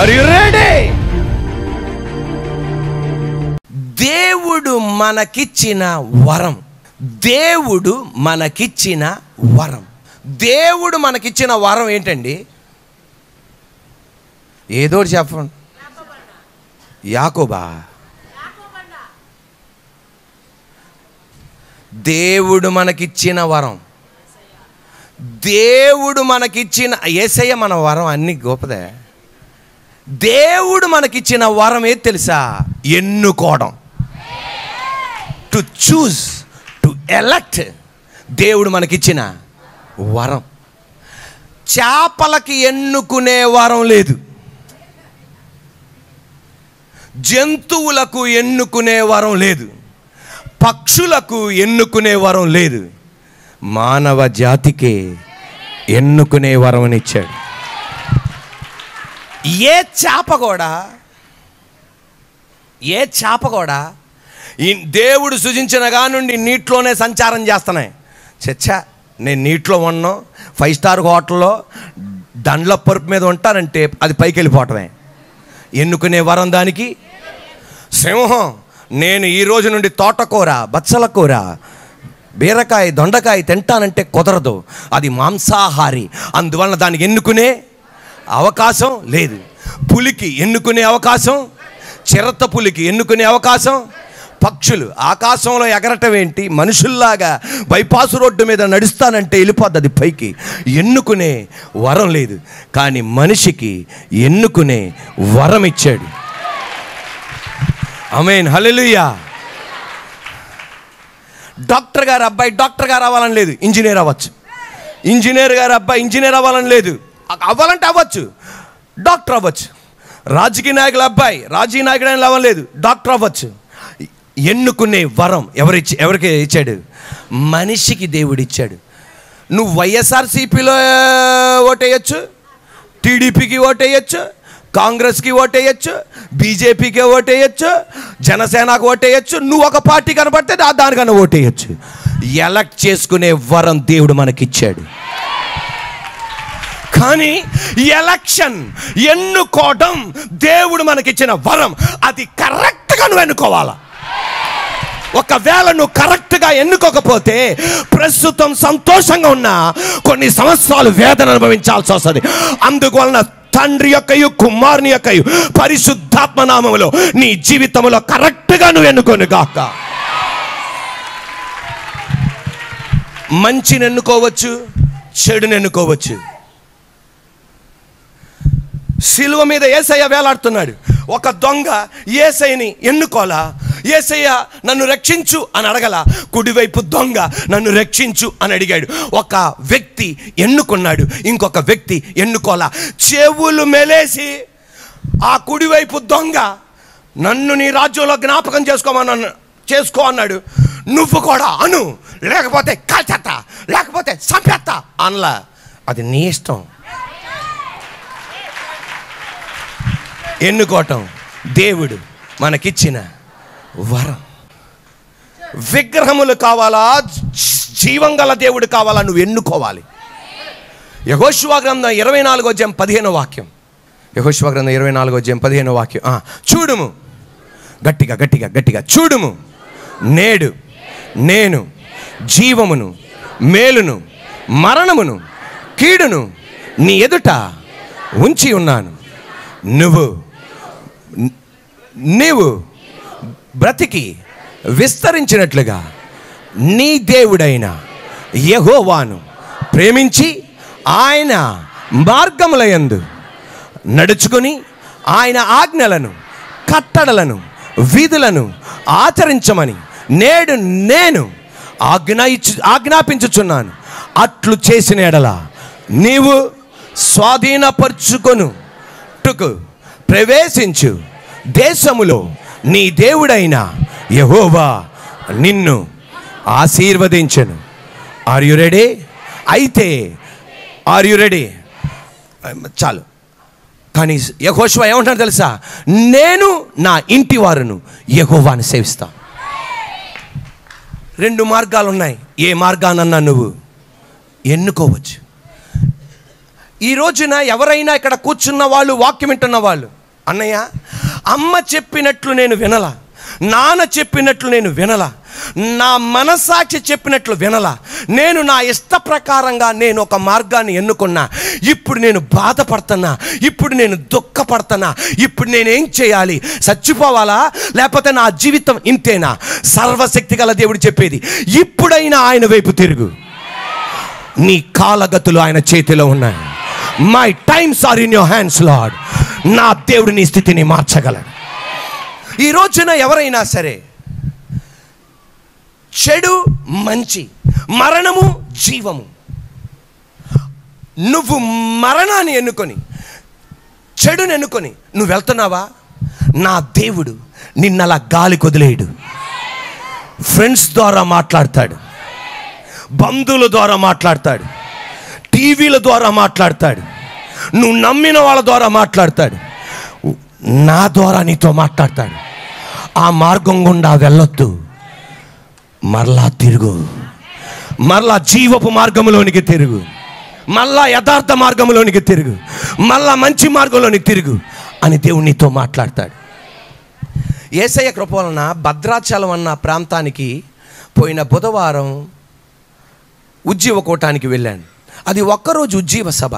Are you ready? దేవుడు మనకిచ్చిన వరం, దేవుడు మనకిచ్చిన వరం, దేవుడు మనకిచ్చిన వరం ఏంటండి? ఏదో చెప్పండి. యాకోబా? దేవుడు మనకిచ్చిన వరం, దేవుడు మనకిచ్చిన యేసయ్య మన వరం అన్ని గొప్పదే. దేవుడు మనకిచ్చిన వరం ఏది తెలుసా? ఎన్నుకోవడం. To choose, to elect. దేవుడు మనకిచ్చిన వరం. చేపలకి ఎన్నుకునే వరం లేదు, జంతువులకు ఎన్నుకునే వరం లేదు, పక్షులకు ఎన్నుకునే వరం లేదు. మానవ జాతికే ఎన్నుకునే వరం ఇచ్చాడు. ఏ చేప కూడా ఈ దేవుడు సృజించిన నుండి నీటిలోనే సంచారం చేస్తున్నాయి. చచ్చా, నేను నీటిలో ఉన్నాను, 5 స్టార్ హోటల్లో దండ్ల పరుపు మీద ఉంటానంటే అది పైకి వెళ్ళిపోవటమే. ఎన్నుకునే వరం దానికి. సింహం, నేను ఈ రోజు నుండి తోటకూర, బచ్చల కూర, బీరకాయ, దొండకాయ తింటానంటే కుదరదు, అది మాంసాహారి. అందువలన దానికి ఎన్నుకునే అవకాశం లేదు. పులికి ఎన్నుకునే అవకాశం, చిరత పులికి ఎన్నుకునే అవకాశం. పక్షులు ఆకాశంలో ఎగరటం ఏంటి? మనుషుల్లాగా బైపాస్ రోడ్డు మీద నడుస్తానంటే వెళ్ళిపోద్ది అది పైకి. ఎన్నుకునే వరం లేదు. కానీ మనిషికి ఎన్నుకునే వరం ఇచ్చాడు. ఆమేన్, హల్లెలూయా. డాక్టర్ గారు అబ్బాయి డాక్టర్ గారు అవ్వాలని లేదు, ఇంజనీర్ అవ్వచ్చు. ఇంజనీర్ గారు అబ్బాయి ఇంజనీర్ అవ్వాలని లేదు, అవ్వాలంటే అవ్వచ్చు, డాక్టర్ అవ్వచ్చు. రాజకీయ నాయకుల అబ్బాయి రాజకీయ నాయకుడు అని అవ్వలేదు, లేదు, డాక్టర్ అవ్వచ్చు. ఎన్నుకునే వరం ఎవరికి ఇచ్చాడు? మనిషికి దేవుడు ఇచ్చాడు. నువ్వు వైఎస్ఆర్సీపీలో ఓటేయచ్చు, టీడీపీకి ఓటేయచ్చు, కాంగ్రెస్కి ఓటేయచ్చు, బీజేపీకి ఓటేయచ్చు, జనసేనకు ఓటేయచ్చు. నువ్వు ఒక పార్టీ కనబడితే దానికన్నా ఓటేయచ్చు. ఎలక్ట్ చేసుకునే వరం దేవుడు మనకిచ్చాడు. కానీ ఎలక్షన్, ఎన్నుకోవడం దేవుడు మనకిచ్చిన వరం. అది కరెక్ట్గా నువ్వు ఎన్నుకోవాలా. ఒకవేళ నువ్వు కరెక్ట్గా ఎన్నుకోకపోతే ప్రస్తుతం సంతోషంగా ఉన్న కొన్ని సంవత్సరాలు వేదన అనుభవించాల్సి వస్తుంది. అందువలన తండ్రి యొక్కయు కుమారుని యొక్కయు పరిశుద్ధాత్మ నామములో నీ జీవితంలో కరెక్ట్గా నువ్వు ఎన్నుకోను గాక. మంచిని ఎన్నుకోవచ్చు, చెడుని ఎన్నుకోవచ్చు. సిలువ మీద యేసయ్య వేలాడుతున్నాడు. ఒక దొంగ యేసయ్యని ఎన్నుకోలా. యేసయ్య నన్ను రక్షించు అని అడగల. కుడివైపు దొంగ నన్ను రక్షించు అని అడిగాడు. ఒక వ్యక్తి ఎన్నుకున్నాడు, ఇంకొక వ్యక్తి ఎన్నుకోలా. చెవులు మెలేసి ఆ కుడివైపు దొంగ నన్ను నీ రాజ్యంలో జ్ఞాపకం చేసుకో అన్నాడు. నువ్వు కూడా అను, లేకపోతే కాల్చేస్తా, లేకపోతే చంపేస్తా అనలా. అది నీ ఇష్టం. ఎన్నుకోవటం దేవుడు మనకిచ్చిన వరం. విగ్రహములు కావాలా, జీవం గల దేవుడు కావాలా, నువ్వు ఎన్నుకోవాలి. యెహోషువ గ్రంథం 24:15 వాక్యం. యెహోషువ గ్రంథం 24:15 వాక్యం. చూడుము, గట్టిగా గట్టిగా గట్టిగా చూడుము, నేడు నేను జీవమును, మేలును, మరణమును, కీడును నీ ఎదుట ఉంచి ఉన్నాను. నీవు బ్రతికి విస్తరించినట్లుగా నీ దేవుడైన యెహోవాను ప్రేమించి ఆయన మార్గములయందు నడుచుకుని ఆయన ఆజ్ఞలను, కట్టడలను, విధులను ఆచరించమని నేడు నేను ఆజ్ఞాపించుచున్నాను. అట్లు చేసిన ఎడల నీవు స్వాధీనపరుచుకొనుటకు ప్రవేశించు దేశములో నీ దేవుడైన యెహోవా నిన్ను ఆశీర్వదించెను. Are you ready? అయితే ఆర్ యు రెడీ? చాలు. కానీ యెహోషువ ఏమంటాడు తెలుసా? నేను నా ఇంటి వారును యెహోవాను సేవిస్తాను. 2 మార్గాలు ఉన్నాయి. ఏ మార్గానన్నా నువ్వు ఎన్నుకోవచ్చు. ఈ రోజున ఎవరైనా ఇక్కడ కూర్చున్న వాళ్ళు, వాక్యం వింటున్న వాళ్ళు, అన్నయ్య అమ్మ చెప్పినట్లు నేను వినలా, నాన్న చెప్పినట్లు నేను వినలా, నా మనసాక్షి చెప్పినట్లు వినలా, నేను నా ఇష్ట ప్రకారంగా నేను ఒక మార్గాన్ని ఎన్నుకున్నా, ఇప్పుడు నేను బాధపడుతున్నా, ఇప్పుడు నేను దుఃఖపడుతున్నా, ఇప్పుడు నేనేం చేయాలి? చచ్చిపోవాలా లేకపోతే నా జీవితం ఇంతేనా? సర్వశక్తి గల దేవుడు చెప్పేది, ఇప్పుడైనా ఆయన వైపు తిరుగు. నీ కాలగతులు ఆయన చేతిలో ఉన్నాయి. My times are in your hands Lord. నా దేవుడు నీ స్థితిని మార్చగలడు. ఈ రోజున ఎవరైనా సరే చెడు మంచి, మరణము జీవము, నువ్వు మరణాన్ని ఎన్నుకొని చెడుని ఎన్నుకొని నువ్వు వెళ్తున్నావా? నా దేవుడు నిన్నలా గాలి కొదిలేయడు. ఫ్రెండ్స్ ద్వారా మాట్లాడతాడు, బంధువుల ద్వారా మాట్లాడతాడు, టీవీల ద్వారా మాట్లాడతాడు, నువ్వు నమ్మిన వాళ్ళ ద్వారా మాట్లాడతాడు, నా ద్వారా నీతో మాట్లాడతాడు. ఆ మార్గం గుండా వెళ్ళొద్దు, మరలా తిరుగు, మరలా జీవపు మార్గంలోనికి తిరుగు, మళ్ళా యథార్థ మార్గంలోనికి తిరుగు, మళ్ళా మంచి మార్గంలోనికి తిరుగు అని దేవుడు నీతో మాట్లాడతాడు. యేసయ్య కృప వలన భద్రాచలం అన్న ప్రాంతానికి పోయిన బుధవారం ఉజ్జీవ కూటానికి వెళ్ళాను. అది ఒక్కరోజు ఉజ్జీవ సభ.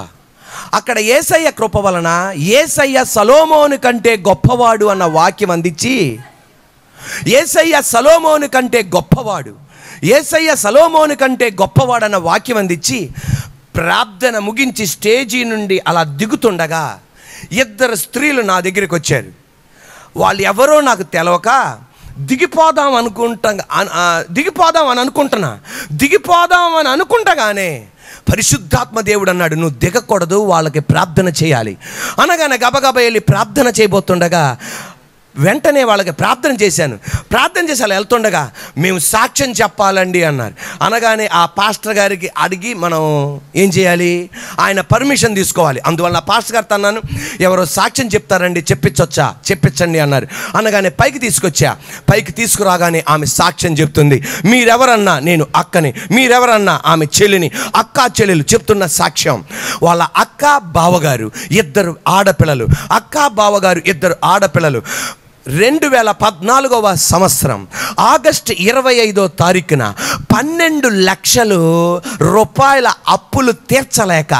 అక్కడ యేసయ్య కృప వలన యేసయ్య సొలొమోను కంటే గొప్పవాడు అన్న వాక్యం అందించి, యేసయ్య సొలొమోను కంటే గొప్పవాడు, యేసయ్య సొలొమోను కంటే గొప్పవాడు అన్న వాక్యం అందించి ప్రార్థన ముగించి స్టేజీ నుండి అలా దిగుతుండగా ఇద్దరు స్త్రీలు నా దగ్గరికి వచ్చారు. వాళ్ళు ఎవరో నాకు తెలవక దిగిపోదాం అని అనుకుంటగానే పరిశుద్ధాత్మ దేవుడు అన్నాడు, నువ్వు దిగకూడదు, వాళ్ళకి ప్రార్థన చేయాలి అనగానే గబగబా వెళ్ళి ప్రార్థన చేయబోతుండగా వెంటనే వాళ్ళకి ప్రార్థన చేశాను. ప్రార్థన చేసి అలా వెళ్తుండగా మేము సాక్ష్యం చెప్పాలండి అన్నారు. అనగానే ఆ పాస్టర్ గారికి అడిగి మనం ఏం చేయాలి, ఆయన పర్మిషన్ తీసుకోవాలి. అందువల్ల పాస్టర్ గారితో అన్నాను, ఎవరో సాక్ష్యం చెప్తారండి, చెప్పించండి అన్నారు. అనగానే పైకి తీసుకొచ్చా. పైకి తీసుకురాగానే ఆమె సాక్ష్యం చెప్తుంది. మీరెవరన్నా? నేను అక్కని. మీరెవరన్నా? ఆమె చెల్లిని. అక్క చెల్లెలు చెప్తున్న సాక్ష్యం. వాళ్ళ అక్క బావగారు ఇద్దరు ఆడపిల్లలు, అక్క బావగారు ఇద్దరు ఆడపిల్లలు. 2014వ సంవత్సరం ఆగస్టు 25వ తారీఖున 12 లక్షల రూపాయల అప్పులు తీర్చలేక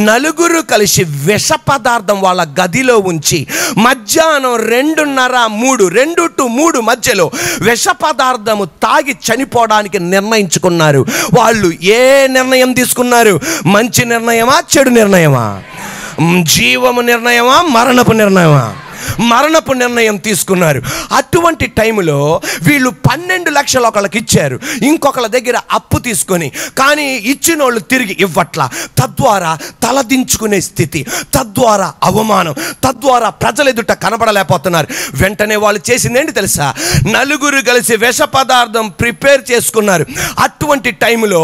నలుగురు కలిసి విష పదార్థం వాళ్ళ గదిలో ఉంచి మధ్యాహ్నం 2 to 3 మధ్యలో విష పదార్థము తాగి చనిపోవడానికి నిర్ణయించుకున్నారు. వాళ్ళు ఏ నిర్ణయం తీసుకున్నారు? మంచి నిర్ణయమా, చెడు నిర్ణయమా? జీవము నిర్ణయమా, మరణపు నిర్ణయమా? మరణపు నిర్ణయం తీసుకున్నారు. అటువంటి టైంలో వీళ్ళు 12 లక్షలు ఒకళ్ళకి ఇచ్చారు, ఇంకొకళ్ళ దగ్గర అప్పు తీసుకొని, కానీ ఇచ్చిన వాళ్ళు తిరిగి ఇవ్వట్లా. తద్వారా తలదించుకునే స్థితి, తద్వారా అవమానం, తద్వారా ప్రజల ఎదుట కనబడలేకపోతున్నారు. వెంటనే వాళ్ళు చేసింది ఏంటి తెలుసా? నలుగురు కలిసి విష పదార్థం ప్రిపేర్ చేసుకున్నారు. అటువంటి టైంలో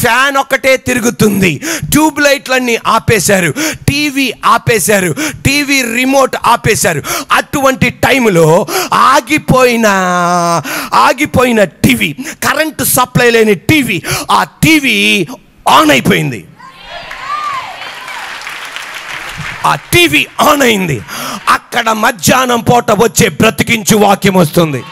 ఫ్యాన్ ఒక్కటే తిరుగుతుంది, ట్యూబ్ లైట్లన్నీ ఆపేశారు, టీవీ ఆపేశారు, టీవీ రిమోట్ ఆపేశారు. అటువంటి టైంలో ఆగిపోయిన టీవీ, కరెంటు సప్లై లేని టీవీ, ఆ టీవీ ఆన్ అయిపోయింది. ఆ టీవీ ఆన్ అయింది. అక్కడ మధ్యాహ్నం పూట వచ్చే బ్రతికించు వాక్యం వస్తుంది.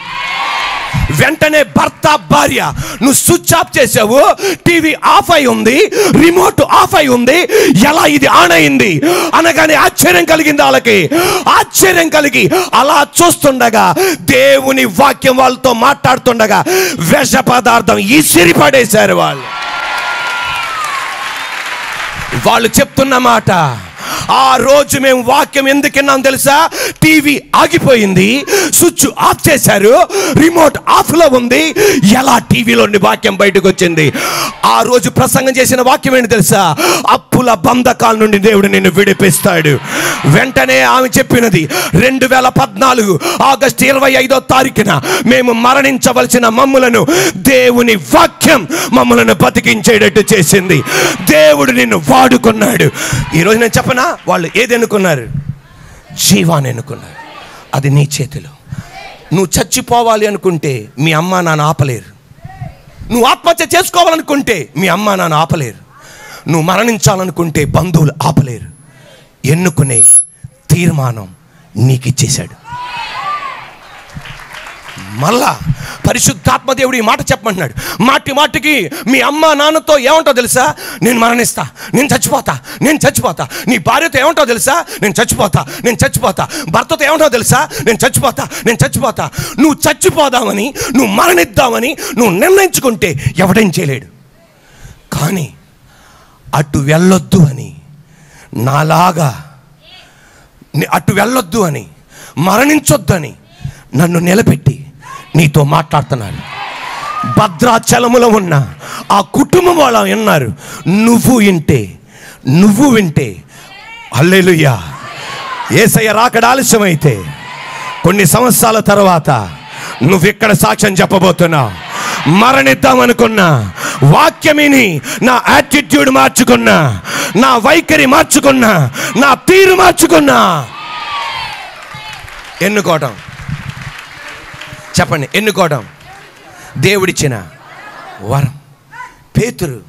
వెంటనే భర్త భార్య, నువ్వు స్విచ్ ఆఫ్ చేసావు, టీవీ ఆఫ్ అయి ఉంది, రిమోట్ ఆఫ్ అయి ఉంది, ఎలా ఇది ఆన్ అయింది అనగానే ఆశ్చర్యం కలిగింది వాళ్ళకి. ఆశ్చర్యం కలిగి అలా చూస్తుండగా దేవుని వాక్యం వాళ్ళతో మాట్లాడుతుండగా విష పదార్థం ఇసిరి పడేశారు. వాళ్ళు చెప్తున్న మాట, ఆ రోజు మేము వాక్యం ఎందుకు విన్నాం తెలుసా? టీవీ ఆగిపోయింది, స్విచ్ ఆఫ్ చేశారు, రిమోట్ ఆఫ్ లో ఉంది, ఎలా టీవీలోని వాక్యం బయటకు వచ్చింది? ఆ రోజు ప్రసంగం చేసిన వాక్యం ఏంటి తెలుసా? అప్పుల బంధకాల నుండి దేవుడు నిన్ను విడిపిస్తాడు. వెంటనే ఆమె చెప్పినది, 2014 ఆగస్టు 25వ తారీఖున మేము మరణించవలసిన మమ్ములను దేవుని వాక్యం మమ్మలను బతికించేటట్టు చేసింది. దేవుడు నిన్ను వాడుకున్నాడు. ఈరోజు నేను చెప్పనా, వాళ్ళు ఏది ఎన్నుకున్నారు? జీవాన్ని ఎన్నుకున్నారు. అది నీ చేతిలో. నువ్వు చచ్చిపోవాలి అనుకుంటే మీ అమ్మ నాన్న ఆపలేరు. నువ్వు ఆత్మహత్య చేసుకోవాలనుకుంటే మీ అమ్మ నాన్న ఆపలేరు. నువ్వు మరణించాలనుకుంటే బంధువులు ఆపలేరు. ఎన్నుకునే తీర్మానం నీకు ఇచ్చేశాడు. మళ్ళా పరిశుద్ధాత్మ దేవుడు ఈ మాట చెప్పమంటున్నాడు. మాటికి మీ అమ్మ నాన్నతో ఏమంటావు తెలుసా? నేను మరణిస్తా, నేను చచ్చిపోతా. నీ భార్యతో ఏమంటావు తెలుసా? నేను చచ్చిపోతా. భర్తతో ఏమంటావు తెలుసా? నేను చచ్చిపోతా. నువ్వు చచ్చిపోదామని, నువ్వు మరణిద్దామని నువ్వు నిర్ణయించుకుంటే ఎవడేం చేయలేడు. కానీ అటు వెళ్ళొద్దు అని, నాలాగా అటు వెళ్ళొద్దు అని, మరణించొద్దని నన్ను నిలబెట్టి నీతో మాట్లాడుతున్నాను. భద్రాచలములో ఉన్న ఆ కుటుంబం వాళ్ళు విన్నారు. నువ్వు వింటే హల్లెలూయా. యేసయ్య రాకడ ఆలస్యమైతే కొన్ని సంవత్సరాల తర్వాత నువ్వు ఇక్కడ సాక్ష్యం చెప్పబోతున్నావు. మరణిద్దామనుకున్నా, వాక్యమిని నా యాటిట్యూడ్ మార్చుకున్నా, నా వైఖరి మార్చుకున్నా, నా తీరు మార్చుకున్నా. ఎన్నుకోవటం, చెప్పండి, ఎన్నుకోవడం దేవుడిచ్చిన వరం. పేతురు